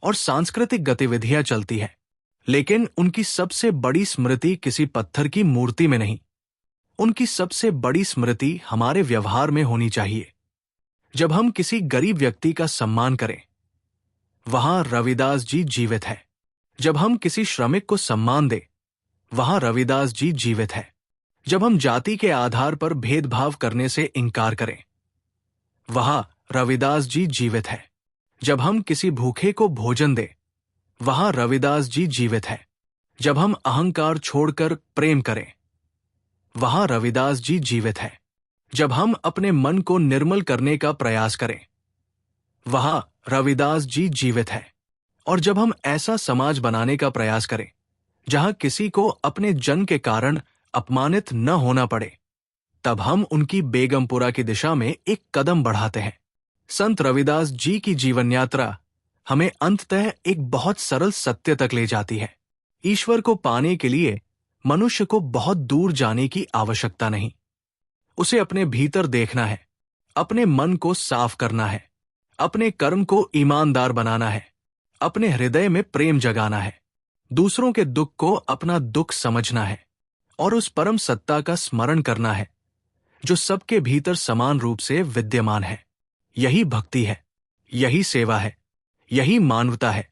और सांस्कृतिक गतिविधियां चलती है। लेकिन उनकी सबसे बड़ी स्मृति किसी पत्थर की मूर्ति में नहीं। उनकी सबसे बड़ी स्मृति हमारे व्यवहार में होनी चाहिए। जब हम किसी गरीब व्यक्ति का सम्मान करें, वहां रविदास जी जीवित है। जब हम किसी श्रमिक को सम्मान दें, वहां रविदास जी जीवित है। जब हम जाति के आधार पर भेदभाव करने से इनकार करें, वहां रविदास जी जीवित है। जब हम किसी भूखे को भोजन दें, वहां रविदास जी जीवित है। जब हम अहंकार छोड़कर प्रेम करें, वहां रविदास जी जीवित है। जब हम अपने मन को निर्मल करने का प्रयास करें, वहां रविदास जी जीवित है। और जब हम ऐसा समाज बनाने का प्रयास करें जहां किसी को अपने जन्म के कारण अपमानित न होना पड़े, तब हम उनकी बेगमपुरा की दिशा में एक कदम बढ़ाते हैं। संत रविदास जी की जीवन यात्रा हमें अंततः एक बहुत सरल सत्य तक ले जाती है। ईश्वर को पाने के लिए मनुष्य को बहुत दूर जाने की आवश्यकता नहीं। उसे अपने भीतर देखना है, अपने मन को साफ करना है, अपने कर्म को ईमानदार बनाना है, अपने हृदय में प्रेम जगाना है, दूसरों के दुख को अपना दुख समझना है और उस परम सत्ता का स्मरण करना है जो सबके भीतर समान रूप से विद्यमान है। यही भक्ति है, यही सेवा है, यही मानवता है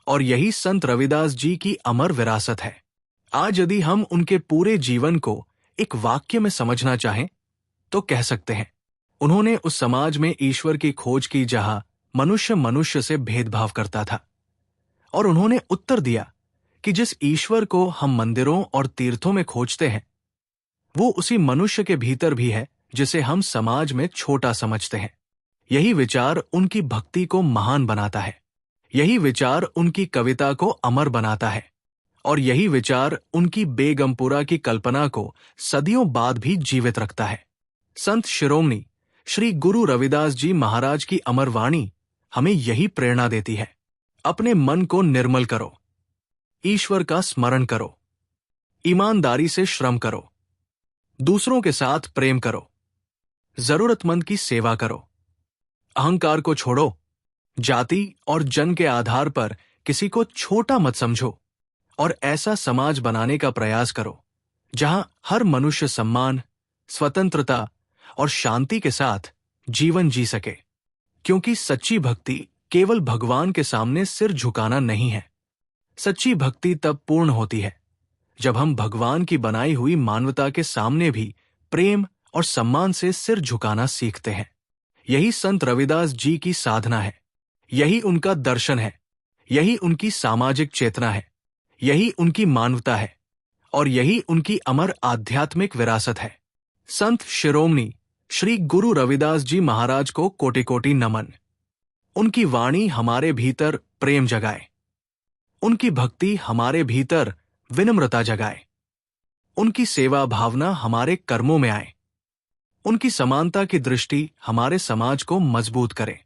और यही संत रविदास जी की अमर विरासत है। आज यदि हम उनके पूरे जीवन को एक वाक्य में समझना चाहें तो कह सकते हैं, उन्होंने उस समाज में ईश्वर की खोज की जहां मनुष्य मनुष्य से भेदभाव करता था, और उन्होंने उत्तर दिया कि जिस ईश्वर को हम मंदिरों और तीर्थों में खोजते हैं, वो उसी मनुष्य के भीतर भी है जिसे हम समाज में छोटा समझते हैं। यही विचार उनकी भक्ति को महान बनाता है। यही विचार उनकी कविता को अमर बनाता है और यही विचार उनकी बेगमपुरा की कल्पना को सदियों बाद भी जीवित रखता है। संत शिरोमणि श्री गुरु रविदास जी महाराज की अमर वाणी हमें यही प्रेरणा देती है। अपने मन को निर्मल करो, ईश्वर का स्मरण करो, ईमानदारी से श्रम करो, दूसरों के साथ प्रेम करो, जरूरतमंद की सेवा करो, अहंकार को छोड़ो, जाति और जन के आधार पर किसी को छोटा मत समझो और ऐसा समाज बनाने का प्रयास करो जहां हर मनुष्य सम्मान, स्वतंत्रता और शांति के साथ जीवन जी सके। क्योंकि सच्ची भक्ति केवल भगवान के सामने सिर झुकाना नहीं है। सच्ची भक्ति तब पूर्ण होती है जब हम भगवान की बनाई हुई मानवता के सामने भी प्रेम और सम्मान से सिर झुकाना सीखते हैं। यही संत रविदास जी की साधना है, यही उनका दर्शन है, यही उनकी सामाजिक चेतना है, यही उनकी मानवता है और यही उनकी अमर आध्यात्मिक विरासत है। संत शिरोमणि श्री गुरु रविदास जी महाराज को कोटि कोटि नमन। उनकी वाणी हमारे भीतर प्रेम जगाए, उनकी भक्ति हमारे भीतर विनम्रता जगाए, उनकी सेवा भावना हमारे कर्मों में आए, उनकी समानता की दृष्टि हमारे समाज को मजबूत करे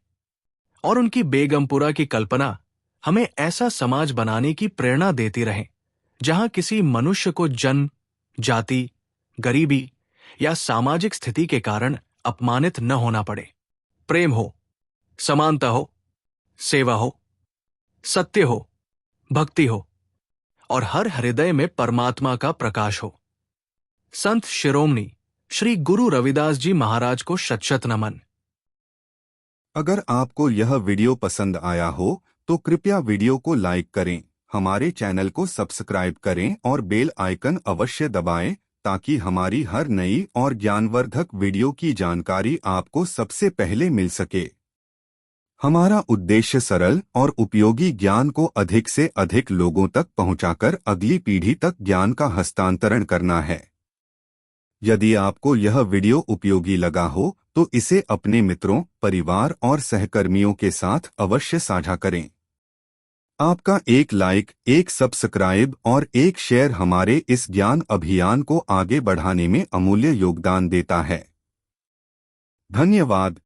और उनकी बेगमपुरा की कल्पना हमें ऐसा समाज बनाने की प्रेरणा देती रहे जहां किसी मनुष्य को जन्म, जाति, गरीबी या सामाजिक स्थिति के कारण अपमानित न होना पड़े। प्रेम हो, समानता हो, सेवा हो, सत्य हो, भक्ति हो और हर हृदय में परमात्मा का प्रकाश हो। संत शिरोमणि श्री गुरु रविदास जी महाराज को शत शत नमन। अगर आपको यह वीडियो पसंद आया हो तो कृपया वीडियो को लाइक करें, हमारे चैनल को सब्सक्राइब करें और बेल आइकन अवश्य दबाएं ताकि हमारी हर नई और ज्ञानवर्धक वीडियो की जानकारी आपको सबसे पहले मिल सके। हमारा उद्देश्य सरल और उपयोगी ज्ञान को अधिक से अधिक लोगों तक पहुंचाकर अगली पीढ़ी तक ज्ञान का हस्तांतरण करना है। यदि आपको यह वीडियो उपयोगी लगा हो तो इसे अपने मित्रों, परिवार और सहकर्मियों के साथ अवश्य साझा करें। आपका एक लाइक, एक सब्सक्राइब और एक शेयर हमारे इस ज्ञान अभियान को आगे बढ़ाने में अमूल्य योगदान देता है। धन्यवाद।